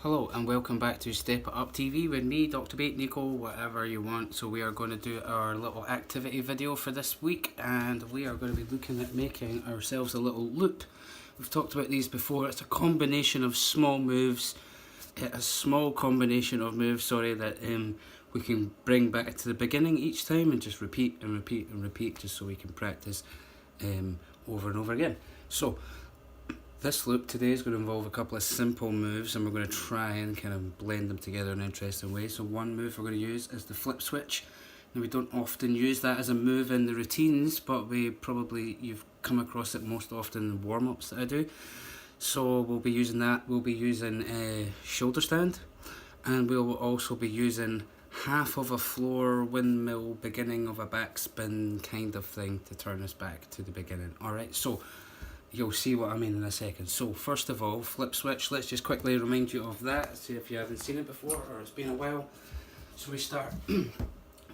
Hello and welcome back to Step It Up TV with me, Dr.Beat, Nico, whatever you want. So we are going to do our little activity video for this week, and we are going to be looking at making ourselves a little loop. We've talked about these before. It's a combination of small moves, that we can bring back to the beginning each time and just repeat and repeat and repeat, just so we can practice over and over again. So this loop today is going to involve a couple of simple moves, and we're going to try and kind of blend them together in an interesting way. So one move we're going to use is the flip switch. Now, we don't often use that as a move in the routines, but you've come across it most often in warm-ups that I do. So we'll be using that. We'll be using a shoulder stand, and we'll also be using half of a floor windmill, beginning of a backspin kind of thing to turn us back to the beginning. Alright, so you'll see what I mean in a second. So first of all, flip switch, let's just quickly remind you of that, see if you haven't seen it before or it's been a while. So we start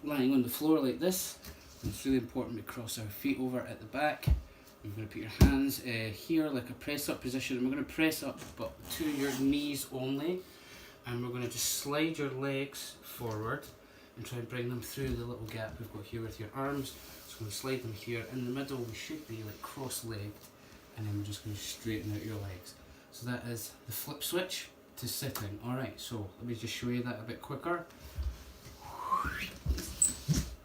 lying on the floor like this, and it's really important we cross our feet over at the back. You're going to put your hands here like a press up position, and we're going to press up but to your knees only, and we're going to just slide your legs forward and try and bring them through the little gap we've got here with your arms. So we're going to slide them here. In the middle we should be like cross-legged, and then we're just going to straighten out your legs. So that is the flip switch to sitting. Alright, so let me just show you that a bit quicker.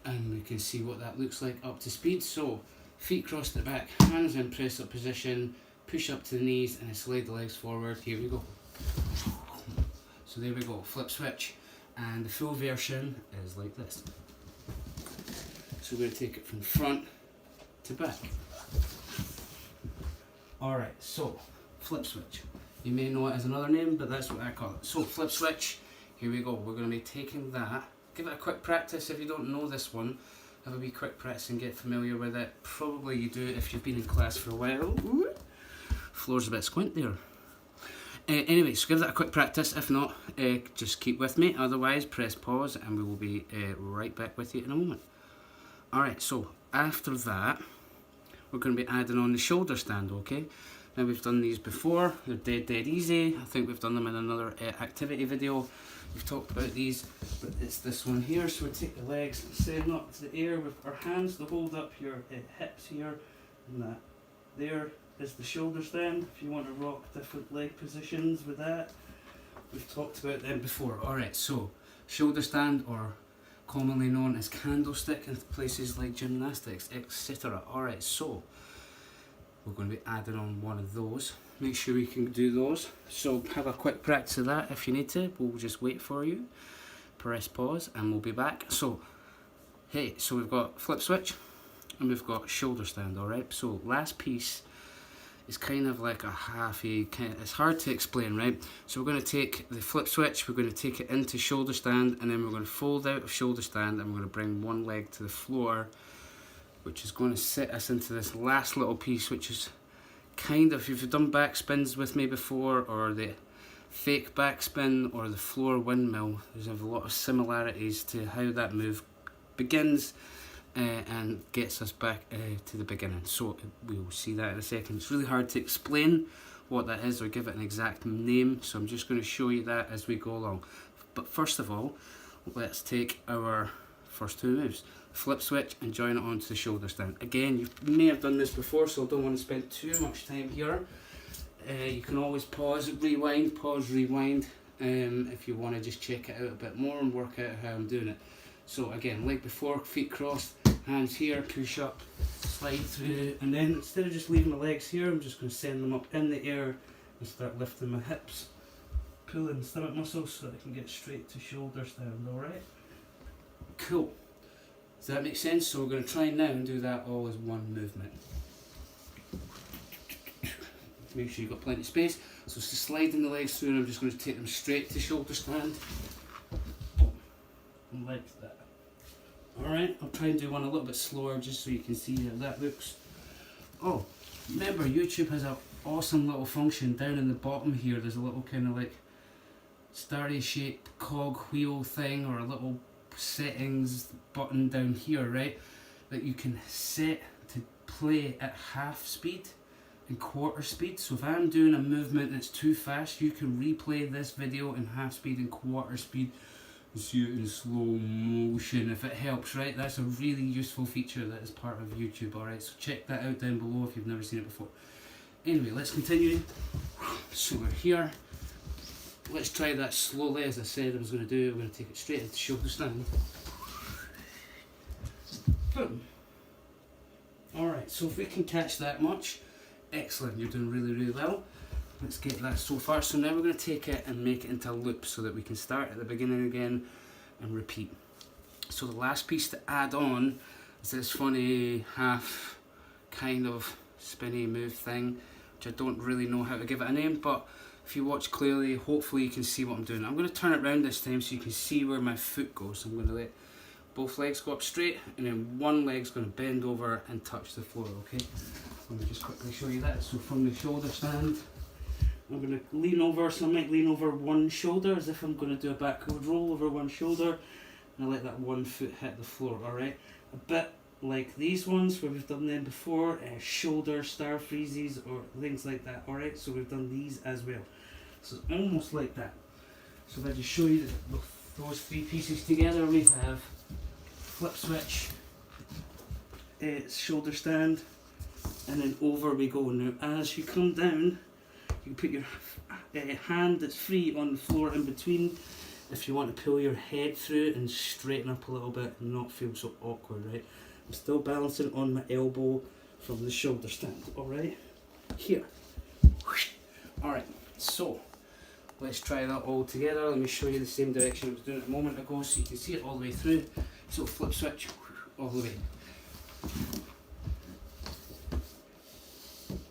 And we can see what that looks like up to speed. So feet crossed at the back, hands in press up position, push up to the knees and then slide the legs forward. Here we go. So there we go, flip switch. And the full version is like this. So we're going to take it from front to back. Alright, so flip switch. You may know it as another name, but that's what I call it. So flip switch, here we go. We're going to be taking that. Give it a quick practice if you don't know this one. Have a wee quick practice and get familiar with it. Probably you do if you've been in class for a while. Floor's a bit squint there. Anyway, so give that a quick practice. If not, just keep with me. Otherwise, press pause and we will be right back with you in a moment. Alright, so after that, we're going to be adding on the shoulder stand, okay? Now, we've done these before. They're dead easy. I think we've done them in another activity video. We've talked about these, but it's this one here. So we take the legs, send them up to the air with our hands to hold up your hips here, and that. There is the shoulder stand, if you want to rock different leg positions with that. We've talked about them before. Alright, so shoulder stand, or commonly known as candlestick in places like gymnastics, etc. Alright, so we're going to be adding on one of those. Make sure we can do those. So have a quick practice of that if you need to. We'll just wait for you. Press pause and we'll be back. So, hey, so we've got flip switch and we've got shoulder stand, alright? So last piece is kind of like a halfy, it's hard to explain, right? So we're going to take the flip switch, we're going to take it into shoulder stand, and then we're going to fold out of shoulder stand and we're going to bring one leg to the floor, which is going to sit us into this last little piece, which is kind of, if you've done backspins with me before, or the fake backspin or the floor windmill, there's a lot of similarities to how that move begins and gets us back to the beginning. So we'll see that in a second. It's really hard to explain what that is or give it an exact name, so I'm just going to show you that as we go along. But first of all, let's take our first two moves, flip switch and join it onto the shoulder stand. Again, you may have done this before, so I don't want to spend too much time here. You can always pause, rewind, if you want to just check it out a bit more and work out how I'm doing it. So again, like before, feet crossed, hands here, push up, slide through, and then instead of just leaving my legs here, I'm just going to send them up in the air and start lifting my hips, pulling stomach muscles so that I can get straight to shoulder stand, alright? Cool. Does that make sense? So we're going to try now and do that all as one movement. Make sure you've got plenty of space. So just sliding the legs through, and I'm just going to take them straight to shoulder stand. And like that. Alright, I'll try and do one a little bit slower just so you can see how that looks. Oh, remember YouTube has an awesome little function down in the bottom here. There's a little kind of like starry shaped cog wheel thing, or a little settings button down here, right? That you can set to play at half speed. in quarter speed. So if I'm doing a movement that's too fast, you can replay this video in half speed and quarter speed and see it in slow motion if it helps, right? That's a really useful feature that is part of YouTube, alright? So check that out down below if you've never seen it before. Anyway, let's continue. So we're here. Let's try that slowly as I said I was going to do. I'm going to take it straight into shoulder stand. Boom. Alright, so if we can catch that much, excellent, you're doing really, really well. Let's get that so far. So now we're going to take it and make it into a loop so that we can start at the beginning again and repeat. So the last piece to add on is this funny half kind of spinny move thing, which I don't really know how to give it a name, but if you watch clearly, hopefully you can see what I'm doing. I'm going to turn it around this time so you can see where my foot goes. I'm going to let both legs go up straight, and then one leg's going to bend over and touch the floor, okay? Let me just quickly show you that. So from the shoulder stand, I'm going to lean over, so I might lean over one shoulder as if I'm going to do a backward roll over one shoulder, and I let that one foot hit the floor, alright? A bit like these ones where we've done them before, shoulder star freezes or things like that, alright? So we've done these as well. So it's almost like that. So if I just show you those three pieces together, we have flip switch, shoulder stand, and then over we go. Now as you come down, you can put your hand that's free on the floor in between if you want to pull your head through and straighten up a little bit and not feel so awkward, right? I'm still balancing on my elbow from the shoulder stand, alright? Here. Alright, so let's try that all together. Let me show you the same direction I was doing it a moment ago so you can see it all the way through. So flip switch all the way.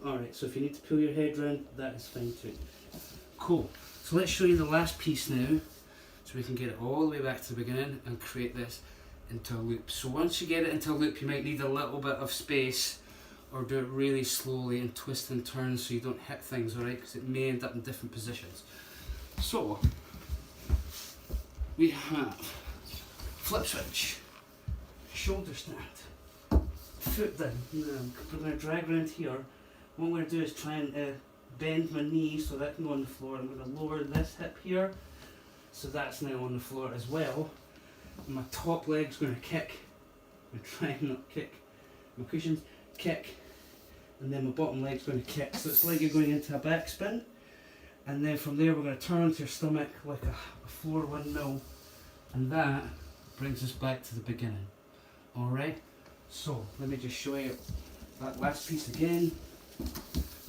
Alright, so if you need to pull your head round, that is fine too. Cool. So let's show you the last piece now, so we can get it all the way back to the beginning and create this into a loop. So once you get it into a loop, you might need a little bit of space, or do it really slowly and twist and turn so you don't hit things, alright? Because it may end up in different positions. So we have flip switch, shoulder stand, foot down. Now we're going to drag around here. What I'm going to do is try and bend my knee so that can go on the floor. I'm going to lower this hip here, so that's now on the floor as well. And my top leg's going to kick. I'm trying not to kick my cushions, kick, and then my bottom leg's going to kick. So it's like you're going into a backspin, and then from there we're going to turn to your stomach like a floor windmill, and that brings us back to the beginning. Alright, so let me just show you that last piece again.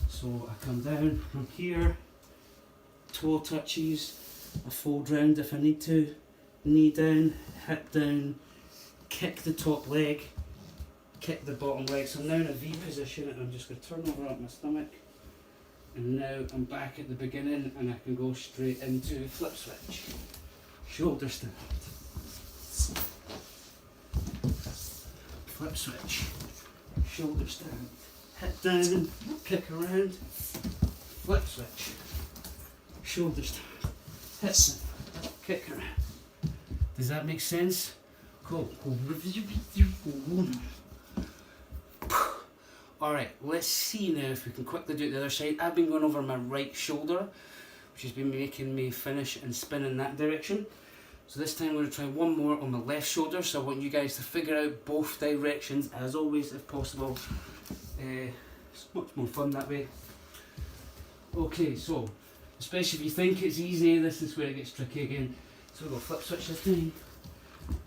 So I come down from here, toe touches, I fold round if I need to, knee down, hip down, kick the top leg, kick the bottom leg. So I'm now in a V position and I'm just going to turn over on my stomach, and now I'm back at the beginning and I can go straight into flip switch, shoulder stand, flip switch, shoulder stand, hip down, kick around, flip switch, shoulder stand, hip down, kick around. Does that make sense? Cool. Alright, let's see now if we can quickly do it the other side. I've been going over my right shoulder, which has been making me finish and spin in that direction. So this time I'm going to try one more on my left shoulder, so I want you guys to figure out both directions, as always, if possible. It's much more fun that way. Okay, so, especially if you think it's easy, this is where it gets tricky again. So we'll go flip switch this time,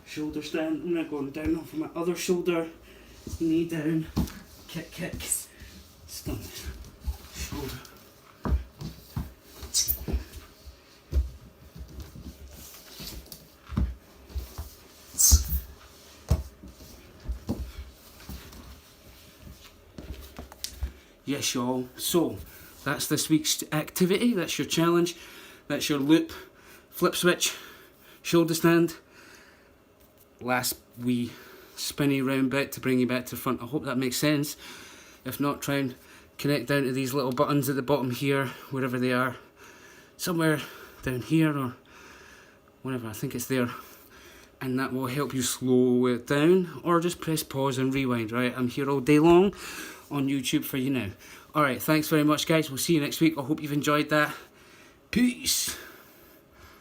shoulder stand, I'm now going down off my other shoulder, knee down, kick, kick, stomach, shoulder. Yes, y'all. So that's this week's activity. That's your challenge. That's your loop. Flip switch, shoulder stand. Last wee spinny round bit to bring you back to the front. I hope that makes sense. If not, try and connect down to these little buttons at the bottom here, wherever they are. Somewhere down here or whatever. I think it's there. and that will help you slow it down, or just press pause and rewind, right? I'm here all day long on YouTube for you now. Alright, thanks very much guys, we'll see you next week. I hope you've enjoyed that. Peace!